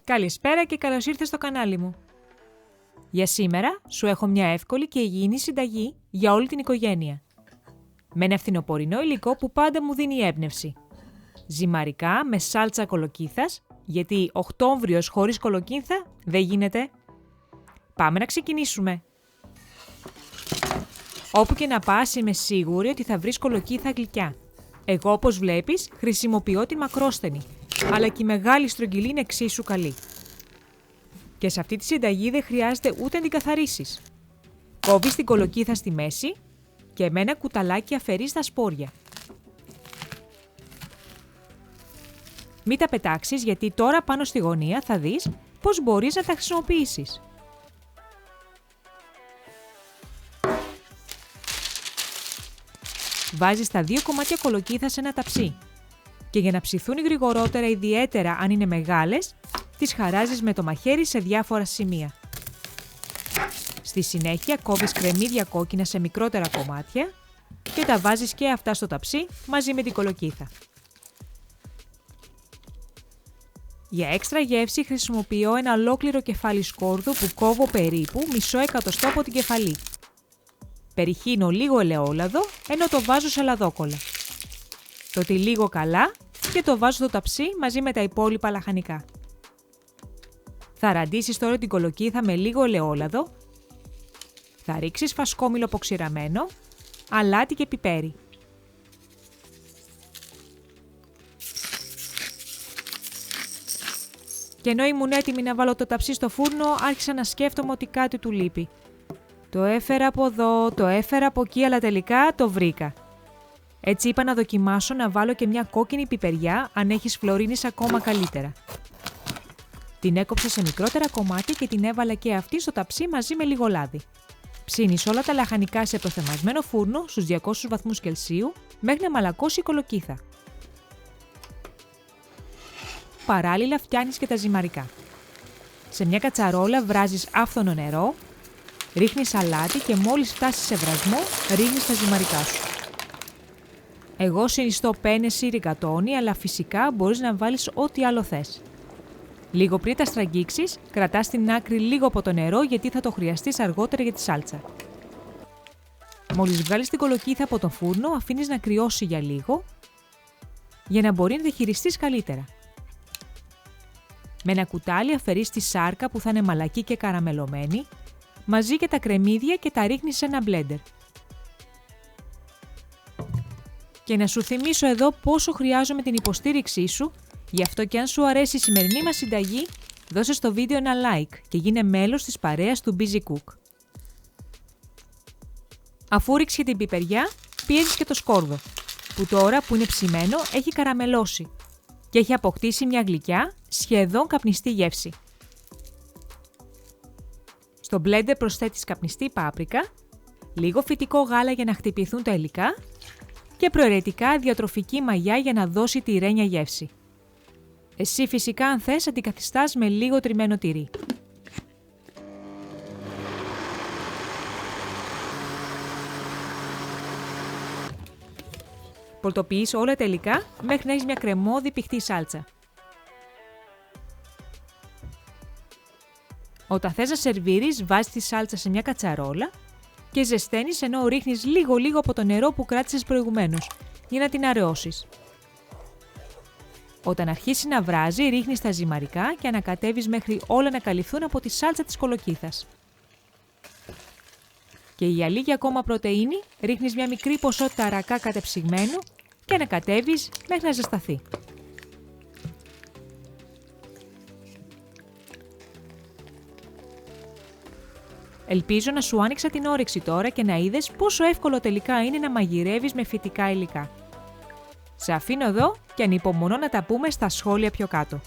Καλησπέρα και καλώς ήρθες στο κανάλι μου. Για σήμερα σου έχω μια εύκολη και υγιεινή συνταγή για όλη την οικογένεια. Με ένα φθινοπορεινό υλικό που πάντα μου δίνει έμπνευση. Ζυμαρικά με σάλτσα κολοκύθας, γιατί Οκτώβριος χωρίς κολοκύθα δεν γίνεται. Πάμε να ξεκινήσουμε. Όπου και να πας είμαι σίγουρη ότι θα βρεις κολοκύθα γλυκιά. Εγώ όπως βλέπεις χρησιμοποιώ τη μακρόστενη, αλλά και η μεγάλη στρογγυλή είναι εξίσου καλή. Και σε αυτή τη συνταγή δεν χρειάζεται ούτε να την καθαρίσεις. Κόβεις την κολοκύθα στη μέση και με ένα κουταλάκι αφαιρείς τα σπόρια. Μην τα πετάξεις γιατί τώρα πάνω στη γωνία θα δεις πώς μπορείς να τα χρησιμοποιήσεις. Βάζεις τα 2 κομμάτια κολοκύθα σε ένα ταψί και για να ψηθούν γρηγορότερα, ιδιαίτερα αν είναι μεγάλες, τις χαράζεις με το μαχαίρι σε διάφορα σημεία. Στη συνέχεια κόβεις κρεμμύδια κόκκινα σε μικρότερα κομμάτια και τα βάζεις και αυτά στο ταψί μαζί με την κολοκύθα. Για έξτρα γεύση χρησιμοποιώ ένα ολόκληρο κεφάλι σκόρδου που κόβω περίπου μισό εκατοστό από την κεφαλή. Περιχύνω λίγο ελαιόλαδο ενώ το βάζω σε λαδόκολλα. Το τυλίγω καλά και το βάζω στο ταψί μαζί με τα υπόλοιπα λαχανικά. Θα ραντίσεις τώρα την κολοκύθα με λίγο ελαιόλαδο. Θα ρίξεις φασκόμηλο αποξηραμένο, αλάτι και πιπέρι. Και ενώ ήμουν έτοιμη να βάλω το ταψί στο φούρνο, άρχισα να σκέφτομαι ότι κάτι του λείπει. Το έφερα από εδώ, το έφερα από εκεί, αλλά τελικά το βρήκα. Έτσι είπα να δοκιμάσω να βάλω και μια κόκκινη πιπεριά, αν έχεις φλωρίνης ακόμα καλύτερα. Την έκοψα σε μικρότερα κομμάτια και την έβαλα και αυτή στο ταψί μαζί με λίγο λάδι. Ψήνεις όλα τα λαχανικά σε προθερμασμένο φούρνο στους 200 βαθμούς Κελσίου μέχρι να μαλακώσει η κολοκύθα. Παράλληλα φτιάχνεις και τα ζυμαρικά. Σε μια κατσαρόλα βράζεις άφθονο νερό, ρίχνεις αλάτι και μόλις φτάσεις σε βρασμό, ρίχνεις τα ζυμαρικά σου. Εγώ συνιστώ πένες ή ρικατόνι, αλλά φυσικά μπορείς να βάλεις ό,τι άλλο θες. Λίγο πριν τα στραγγίξεις, κρατάς την άκρη λίγο από το νερό γιατί θα το χρειαστείς αργότερα για τη σάλτσα. Μόλις βγάλεις την κολοκύθα από το φούρνο, αφήνεις να κρυώσει για λίγο, για να μπορεί να τη χειριστείς καλύτερα. Με ένα κουτάλι αφαιρείς τη σάρκα που θα είναι μαλακή και καραμελωμένη, μαζί και τα κρεμμύδια και τα ρίχνεις σε ένα μπλέντερ. Και να σου θυμίσω εδώ πόσο χρειάζομαι την υποστήριξή σου, γι' αυτό και αν σου αρέσει η σημερινή μας συνταγή, δώσε στο βίντεο ένα like και γίνε μέλος της παρέας του Busy Cook. Αφού ρίξεις την πιπεριά, πιέζεις και το σκόρδο, που τώρα που είναι ψημένο έχει καραμελώσει και έχει αποκτήσει μια γλυκιά, σχεδόν καπνιστή γεύση. Στο μπλέντερ προσθέτεις καπνιστή πάπρικα, λίγο φυτικό γάλα για να χτυπηθούν τα υλικά και προαιρετικά διατροφική μαγιά για να δώσει τη ρένια γεύση. Εσύ φυσικά αν θες αντικαθιστάς με λίγο τριμμένο τυρί. Πολτοποιείς όλα τα υλικά μέχρι να έχεις μια κρεμώδη πηχτή σάλτσα. Όταν θες να σερβίρεις, βάζεις τη σάλτσα σε μια κατσαρόλα και ζεσταίνεις ενώ ρίχνεις λίγο από το νερό που κράτησες προηγουμένως, για να την αραιώσεις. Όταν αρχίσει να βράζει, ρίχνεις τα ζυμαρικά και ανακατεύεις μέχρι όλα να καλυφθούν από τη σάλτσα της κολοκύθας. Και για λίγη ακόμα πρωτεΐνη, ρίχνεις μια μικρή ποσότητα αρακά κατεψυγμένου και ανακατεύεις μέχρι να ζεσταθεί. Ελπίζω να σου άνοιξα την όρεξη τώρα και να είδες πόσο εύκολο τελικά είναι να μαγειρεύεις με φυτικά υλικά. Σε αφήνω εδώ και ανυπομονώ να τα πούμε στα σχόλια πιο κάτω.